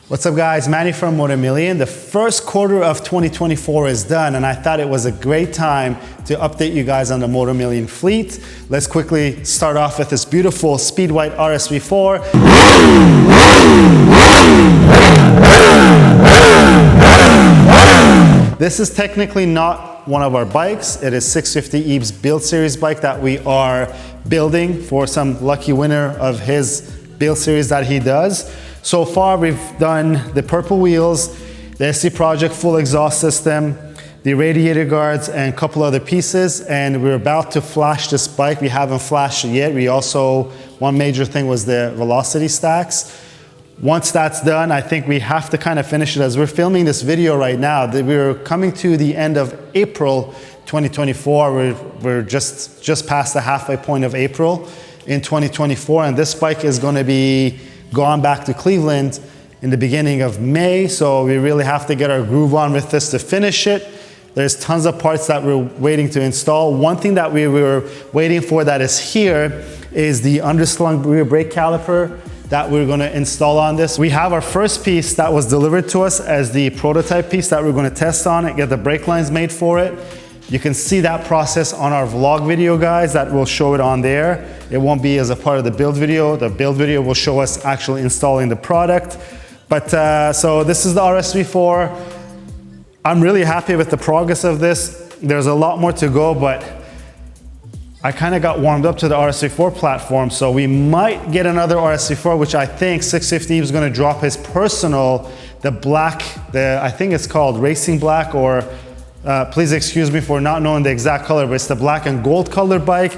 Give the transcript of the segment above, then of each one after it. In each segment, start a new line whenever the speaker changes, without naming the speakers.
What's up guys, Manny from Motomillion. The first quarter of 2024 is done and I thought it was a great time to update you guys on the Motomillion fleet. Let's quickly start off with this beautiful speed white RSV4. This is technically not one of our bikes. It is 650 Eve's build series bike that we are building for some lucky winner of his build series that he does. So far, we've done the purple wheels, the SC Project full exhaust system, the radiator guards, and a couple other pieces. And we're about to flash this bike. We haven't flashed it yet. One major thing was the velocity stacks. Once that's done, I think we have to kind of finish it. As we're filming this video right now, we're coming to the end of April 2024. We're just past the halfway point of April in 2024. And this bike is gonna be gone back to Cleveland in the beginning of May, so we really have to get our groove on with this to finish it. There's tons of parts that we're waiting to install. One thing that we were waiting for that is here is the underslung rear brake caliper that we're gonna install on this. We have our first piece that was delivered to us as the prototype piece that we're gonna test on it, get the brake lines made for it. You can see that process on our vlog video, guys, that will show it on there. It won't be as a part of the build video. The build video will show us actually installing the product. But so this is the RSV4. I'm really happy with the progress of this. There's a lot more to go, but I kind of got warmed up to the RSV4 platform. So we might get another RSV4, which I think 650 is gonna drop his personal, the black, I think it's called Racing Black, or please excuse me for not knowing the exact color, but it's the black and gold color bike.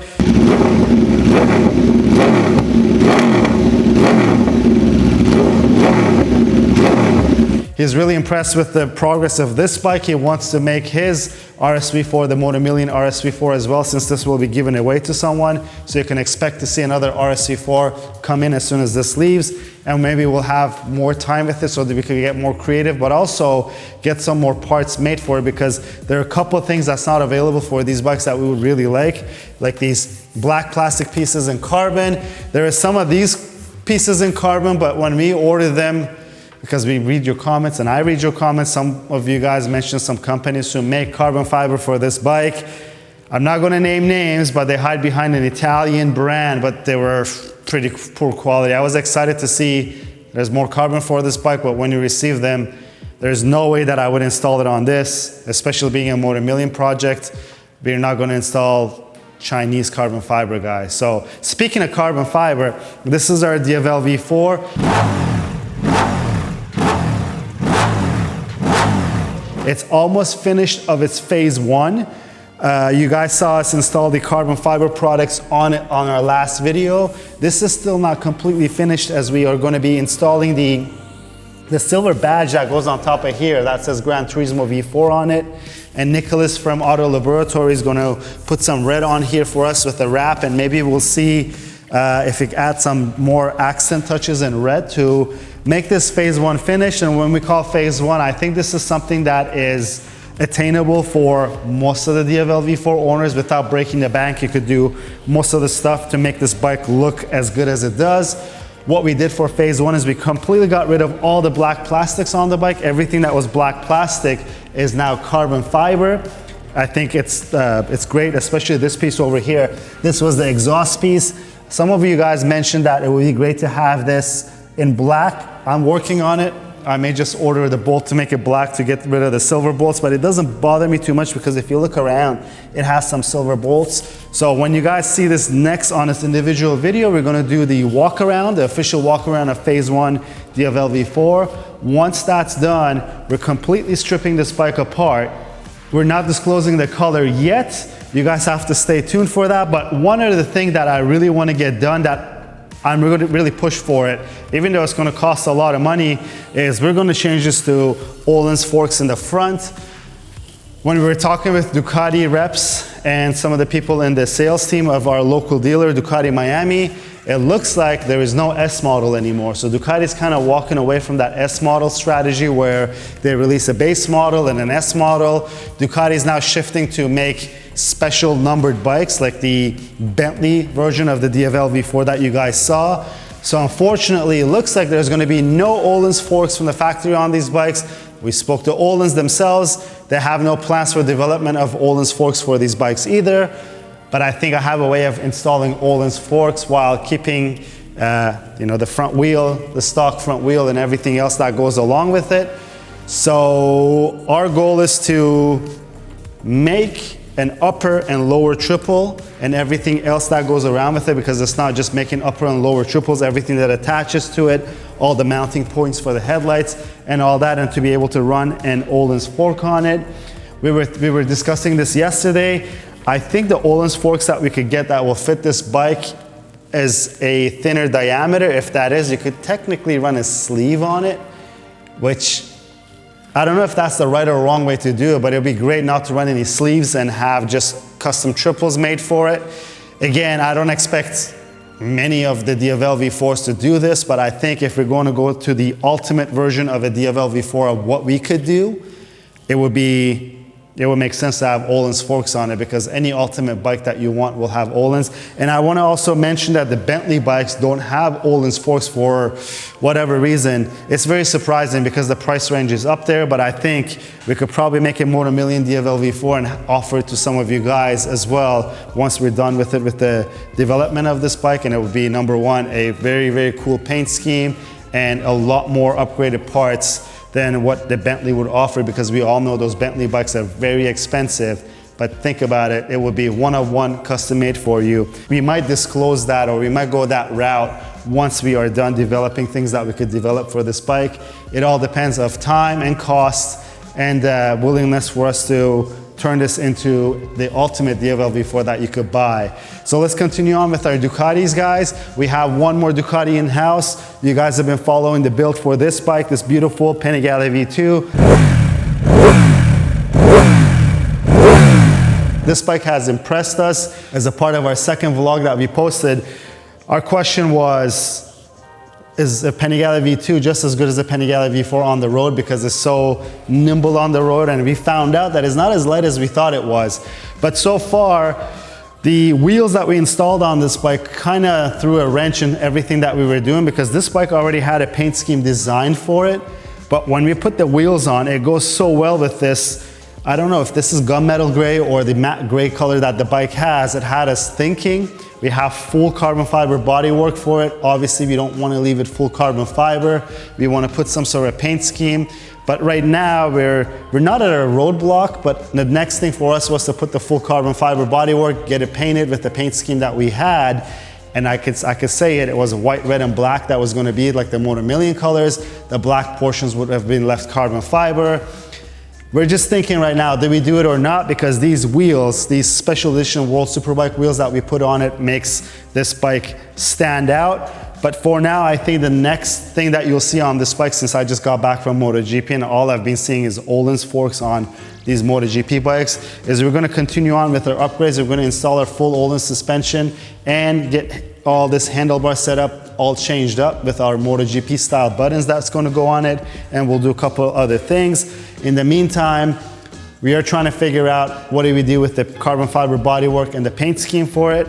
He's really impressed with the progress of this bike. He wants to make his RSV4, the Motomillion RSV4 as well, since this will be given away to someone. So you can expect to see another RSV4 come in as soon as this leaves. And maybe we'll have more time with it so that we can get more creative, but also get some more parts made for it, because there are a couple of things that's not available for these bikes that we would really like these black plastic pieces in carbon. There are some of these pieces in carbon, but when we order them, because we read your comments and I read your comments, some of you guys mentioned some companies who make carbon fiber for this bike. I'm not gonna name names, but they hide behind an Italian brand, but they were pretty poor quality. I was excited to see there's more carbon for this bike, but when you receive them, there's no way that I would install it on this, especially being a Motomillion project. We're not gonna install Chinese carbon fiber, guys. So speaking of carbon fiber, this is our Diavel V4. It's almost finished of its phase one. You guys saw us install the carbon fiber products on it on our last video. This is still not completely finished, as we are going to be installing the silver badge that goes on top of here that says Gran Turismo V4 on it. And Nicholas from Auto Laboratory is going to put some red on here for us with a wrap, and maybe we'll see if we add some more accent touches in red to make this phase one finished. And when we call phase one, I think this is something that is attainable for most of the Diavel V4 owners without breaking the bank. You could do most of the stuff to make this bike look as good as it does. What we did for phase one is we completely got rid of all the black plastics on the bike. Everything that was black plastic is now carbon fiber. I think it's great, especially this piece over here. This was the exhaust piece. Some of you guys mentioned that it would be great to have this in black. I'm working on it. I may just order the bolt to make it black to get rid of the silver bolts, but it doesn't bother me too much, because if you look around, it has some silver bolts. So when you guys see this next on this individual video, we're gonna do the walk around, the official walk around of phase one Diavel V4. Once that's done, we're completely stripping this bike apart. We're not disclosing the color yet. You guys have to stay tuned for that. But one other thing that I really want to get done, that I'm going to really push for it, even though it's going to cost a lot of money, is we're going to change this to Ohlins forks in the front. When we were talking with Ducati reps and some of the people in the sales team of our local dealer, Ducati Miami, it looks like there is no S model anymore. So Ducati's kind of walking away from that S model strategy where they release a base model and an S model. Ducati's now shifting to make special numbered bikes like the Bentley version of the Diavel V4 that you guys saw. So unfortunately, it looks like there's going to be no Ohlins forks from the factory on these bikes. We spoke to Ohlins themselves. They have no plans for development of Ohlins forks for these bikes either. But I think I have a way of installing Ohlins forks while keeping the front wheel, the stock front wheel, and everything else that goes along with it. So our goal is to make an upper and lower triple and everything else that goes around with it, because it's not just making upper and lower triples, everything that attaches to it, all the mounting points for the headlights and all that, and to be able to run an Ohlins fork on it. We were discussing this yesterday. I think the Ohlins forks that we could get that will fit this bike is a thinner diameter. If that is, you could technically run a sleeve on it, which I don't know if that's the right or wrong way to do it, but it'd be great not to run any sleeves and have just custom triples made for it. Again, I don't expect many of the Diavel V4s to do this, but I think if we're going to go to the ultimate version of a Diavel V4 of what we could do, it would make sense to have Ohlins forks on it, because any ultimate bike that you want will have Ohlins. And I want to also mention that the Bentley bikes don't have Ohlins forks for whatever reason. It's very surprising because the price range is up there, but I think we could probably make a Motomillion Diavel V4 and offer it to some of you guys as well once we're done with it, with the development of this bike. And it would be, number one, a very, very cool paint scheme and a lot more upgraded parts than what the Bentley would offer, because we all know those Bentley bikes are very expensive. But think about it, it would be one-of-one custom made for you. We might disclose that, or we might go that route once we are done developing things that we could develop for this bike. It all depends of time and cost and willingness for us to turn this into the ultimate Diavel V4 that you could buy. So let's continue on with our Ducatis, guys. We have one more Ducati in-house. You guys have been following the build for this bike, this beautiful Panigale V2. This bike has impressed us. As a part of our second vlog that we posted, our question was, is a Panigale V2 just as good as a Panigale V4 on the road, because it's so nimble on the road? And we found out that it's not as light as we thought it was. But so far, the wheels that we installed on this bike kind of threw a wrench in everything that we were doing, because this bike already had a paint scheme designed for it. But when we put the wheels on, it goes so well with this. I don't know if this is gunmetal gray or the matte gray color that the bike has. It had us thinking. We have full carbon fiber bodywork for it. Obviously, we don't want to leave it full carbon fiber. We want to put some sort of paint scheme. But right now, we're not at a roadblock, but the next thing for us was to put the full carbon fiber bodywork, get it painted with the paint scheme that we had. And I could say it was white, red, and black that was going to be like the Motomillion colors. The black portions would have been left carbon fiber. We're just thinking right now, did we do it or not? Because these wheels, these special edition World Superbike wheels that we put on it, makes this bike stand out. But for now, I think the next thing that you'll see on this bike, since I just got back from MotoGP and all I've been seeing is Ohlins forks on these MotoGP bikes, is we're going to continue on with our upgrades. We're going to install our full Ohlins suspension and get all this handlebar setup all changed up with our MotoGP style buttons that's going to go on it, and we'll do a couple other things. In the meantime, we are trying to figure out what do we do with the carbon fiber bodywork and the paint scheme for it.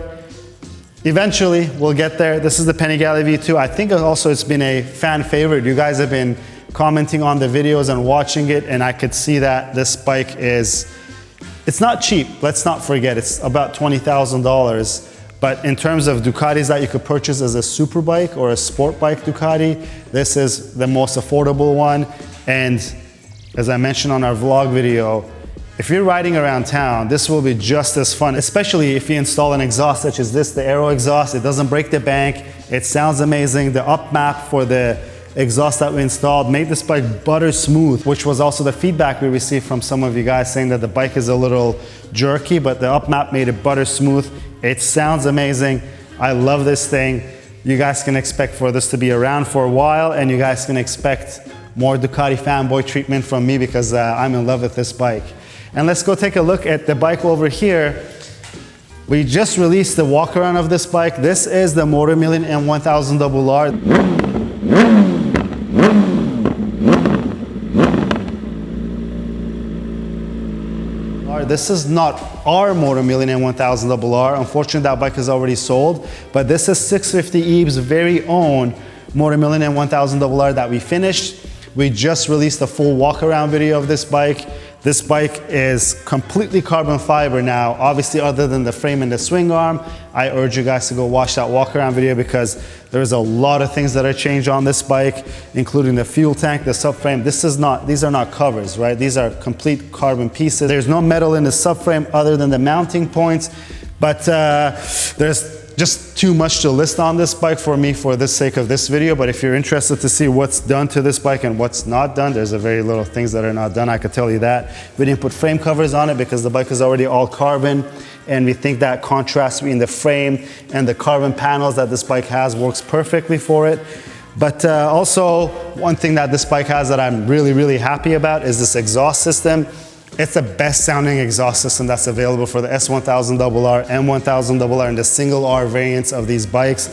Eventually, we'll get there. This is the Panigale V2. I think also it's been a fan favorite. You guys have been commenting on the videos and watching it, and I could see that this bike it's not cheap. Let's not forget, it's about $20,000. But in terms of Ducatis that you could purchase as a super bike or a sport bike Ducati, this is the most affordable one. And as I mentioned on our vlog video, if you're riding around town, this will be just as fun, especially if you install an exhaust such as this, the Aero exhaust. It doesn't break the bank. It sounds amazing. The up map for the exhaust that we installed made this bike butter smooth, which was also the feedback we received from some of you guys saying that the bike is a little jerky, but the up map made it butter smooth. It sounds amazing. I love this thing. You guys can expect for this to be around for a while, and you guys can expect more Ducati fanboy treatment from me, because I'm in love with this bike. And let's go take a look at the bike over here. We just released the walk around of this bike. This is the Motomillion M1000RR. This is not our Motomillion M1000RR. Unfortunately, that bike is already sold, but this is 650 Eve's very own Motomillion M1000RR that we finished. We just released a full walk around video of this bike. This bike is completely carbon fiber now, obviously other than the frame and the swing arm. I urge you guys to go watch that walk around video because there's a lot of things that are changed on this bike, including the fuel tank, the subframe. These are not covers, right? These are complete carbon pieces. There's no metal in the subframe other than the mounting points, but there's just too much to list on this bike for me for the sake of this video. But if you're interested to see what's done to this bike and what's not done, there's a very little things that are not done, I could tell you that. We didn't put frame covers on it because the bike is already all carbon, and we think that contrast between the frame and the carbon panels that this bike has works perfectly for it. But also, one thing that this bike has that I'm really, really happy about is this exhaust system. It's the best sounding exhaust system that's available for the S1000RR, M1000RR, and the single R variants of these bikes.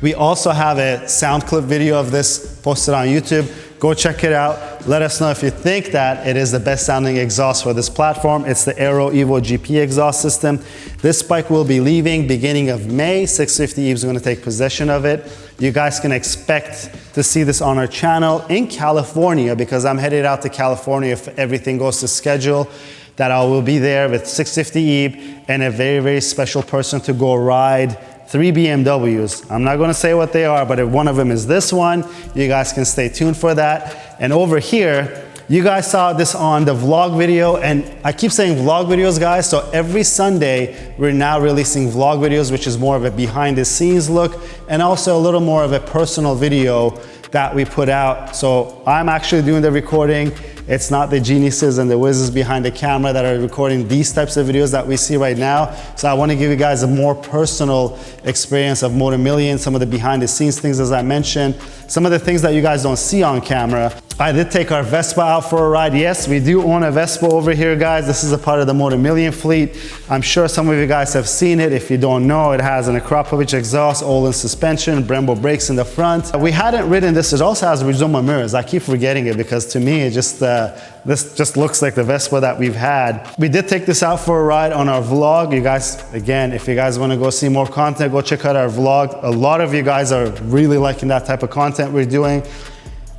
We also have a sound clip video of this posted on YouTube. Go check it out. Let us know if you think that it is the best sounding exhaust for this platform. It's the Aero Evo GP exhaust system. This bike will be leaving beginning of May. 650 Eve's going to take possession of it. You guys can expect to see this on our channel in California because I'm headed out to California if everything goes to schedule. That I will be there with 650 Eve and a very, very special person to go ride 3 BMWs. I'm not gonna say what they are, but if one of them is this one, you guys can stay tuned for that. And over here, you guys saw this on the vlog video, and I keep saying vlog videos, guys, so every Sunday, we're now releasing vlog videos, which is more of a behind the scenes look, and also a little more of a personal video that we put out. So I'm actually doing the recording. It's not the geniuses and the whizzes behind the camera that are recording these types of videos that we see right now. So I want to give you guys a more personal experience of Motomillion, some of the behind the scenes things, as I mentioned, some of the things that you guys don't see on camera. I did take our Vespa out for a ride. Yes, we do own a Vespa over here, guys. This is a part of the Motomillion fleet. I'm sure some of you guys have seen it. If you don't know, it has an Akrapovic exhaust, Ohlins suspension, Brembo brakes in the front. We hadn't ridden this. It also has Rizoma mirrors. I keep forgetting it because to me, it just this just looks like the Vespa that we've had. We did take this out for a ride on our vlog. You guys, again, if you guys want to go see more content, go check out our vlog. A lot of you guys are really liking that type of content we're doing.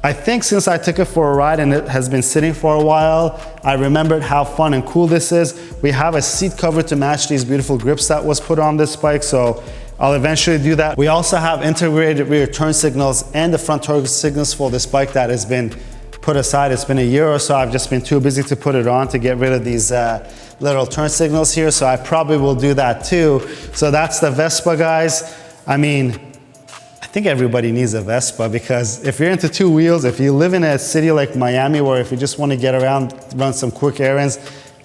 I think since I took it for a ride and it has been sitting for a while, I remembered how fun and cool this is. We have a seat cover to match these beautiful grips that was put on this bike, so I'll eventually do that. We also have integrated rear turn signals and the front turn signals for this bike that has been put aside. It's been a year or so. I've just been too busy to put it on to get rid of these little turn signals here, so I probably will do that too. So that's the Vespa, guys. I mean, I think everybody needs a Vespa because if you're into two wheels, if you live in a city like Miami where if you just want to get around, run some quick errands,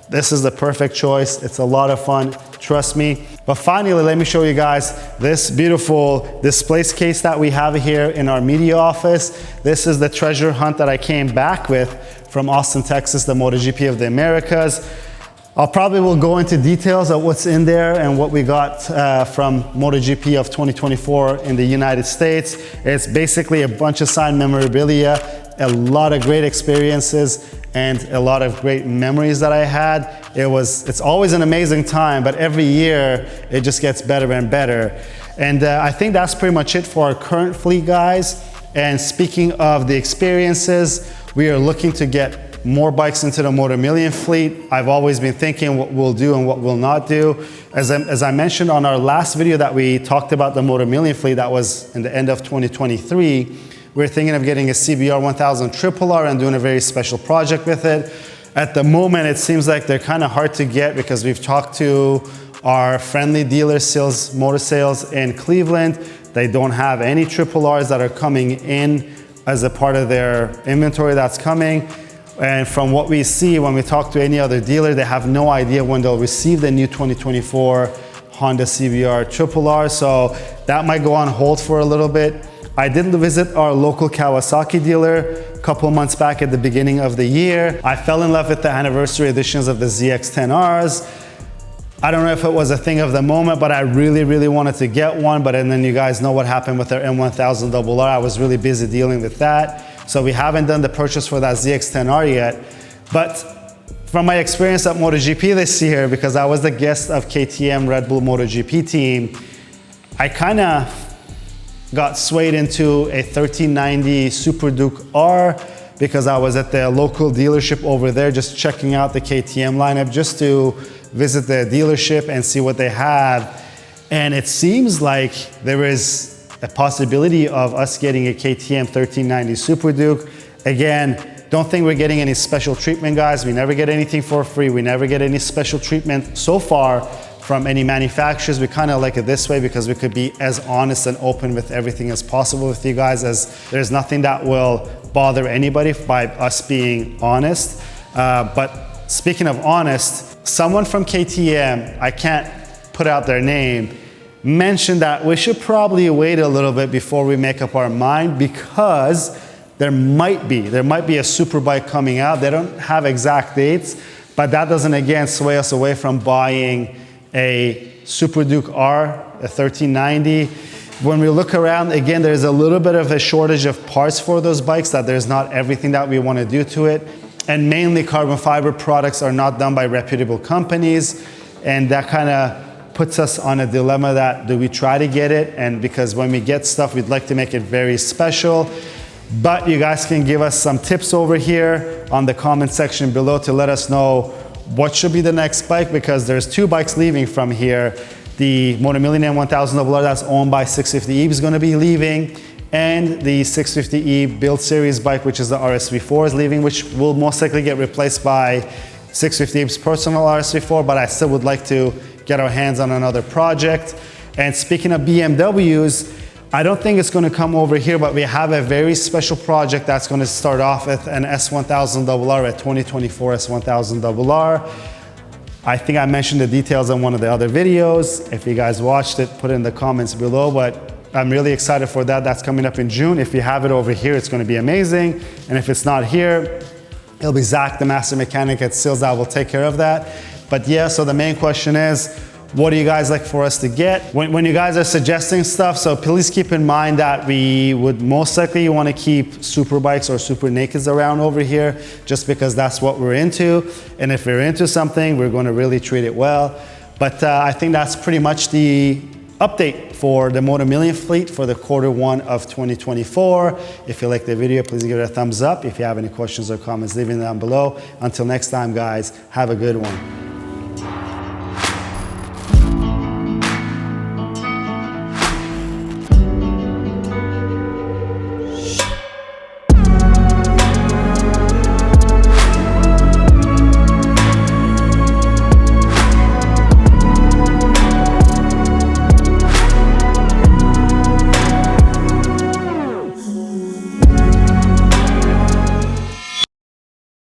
this is the perfect choice. It's a lot of fun, trust me. But finally, let me show you guys this beautiful display case that we have here in our media office. This is the treasure hunt that I came back with from Austin, Texas, the MotoGP of the Americas. I'll probably will go into details of what's in there and what we got from MotoGP of 2024 in the United States. It's basically a bunch of signed memorabilia, a lot of great experiences, and a lot of great memories that I had. It's always an amazing time, but every year it just gets better and better. And I think that's pretty much it for our current fleet, guys. And speaking of the experiences, we are looking to get more bikes into the Motomillion fleet. I've always been thinking what we'll do and what we'll not do. As I mentioned on our last video that we talked about the Motomillion fleet, that was in the end of 2023, we're thinking of getting a CBR 1000 RRR and doing a very special project with it. At the moment, it seems like they're kind of hard to get because we've talked to our friendly dealer sales, motor sales in Cleveland. They don't have any RRRs that are coming in as a part of their inventory that's coming. And from what we see when we talk to any other dealer, they have no idea when they'll receive the new 2024 Honda CBR RRR. So that might go on hold for a little bit. I did visit our local Kawasaki dealer a couple months back at the beginning of the year. I fell in love with the anniversary editions of the ZX-10Rs. I don't know if it was a thing of the moment, but I really, really wanted to get one. But and then you guys know what happened with their M1000RR. I was really busy dealing with that. So we haven't done the purchase for that ZX-10R yet. But From my experience at MotoGP this year, because I was the guest of KTM Red Bull MotoGP team, I kind of got swayed into a 1390 Super Duke R because I was at the local dealership over there just checking out the KTM lineup just to visit the dealership and see what they have. And it seems like there is a possibility of us getting a KTM 1390 Super Duke. Again, don't think we're getting any special treatment, guys. We never get anything for free. We never get any special treatment so far from any manufacturers. We kind of like it this way because we could be as honest and open with everything as possible with you guys, as there's nothing that will bother anybody by us being honest. But speaking of honest, someone from KTM, I can't put out their name, mentioned that we should probably wait a little bit before we make up our mind because there might be a super bike coming out. They don't have exact dates, but that doesn't again sway us away from buying a Super Duke R, a 1390. When we look around, again, there's a little bit of a shortage of parts for those bikes, that there's not everything that we want to do to it. And mainly carbon fiber products are not done by reputable companies. And that kind of puts us on a dilemma that do we try to get it? And because when we get stuff, we'd like to make it very special. But you guys can give us some tips over here on the comment section below to let us know what should be the next bike, because there's two bikes leaving from here. The Motomillion M1000RR that's owned by 650E is going to be leaving, and the 650E Build Series bike, which is the RSV4, is leaving, which will most likely get replaced by 650E's personal RSV4, but I still would like to get our hands on another project. And speaking of BMWs, I don't think it's going to come over here, but we have a very special project that's going to start off with an S1000RR, a 2024 S1000RR. I think I mentioned the details on one of the other videos. If you guys watched it, put it in the comments below, but I'm really excited for that. That's coming up in June. If you have it over here, it's going to be amazing. And if it's not here, it'll be Zach, the master mechanic at Sills, that will take care of that. But yeah, so the main question is, what do you guys like for us to get? When you guys are suggesting stuff, so please keep in mind that we would most likely want to keep super bikes or super nakeds around over here, just because that's what we're into. And if we're into something, we're going to really treat it well. But I think that's pretty much the update for the Motomillion fleet for the Q1 of 2024. If you like the video, please give it a thumbs up. If you have any questions or comments, leave them down below. Until next time, guys, have a good one.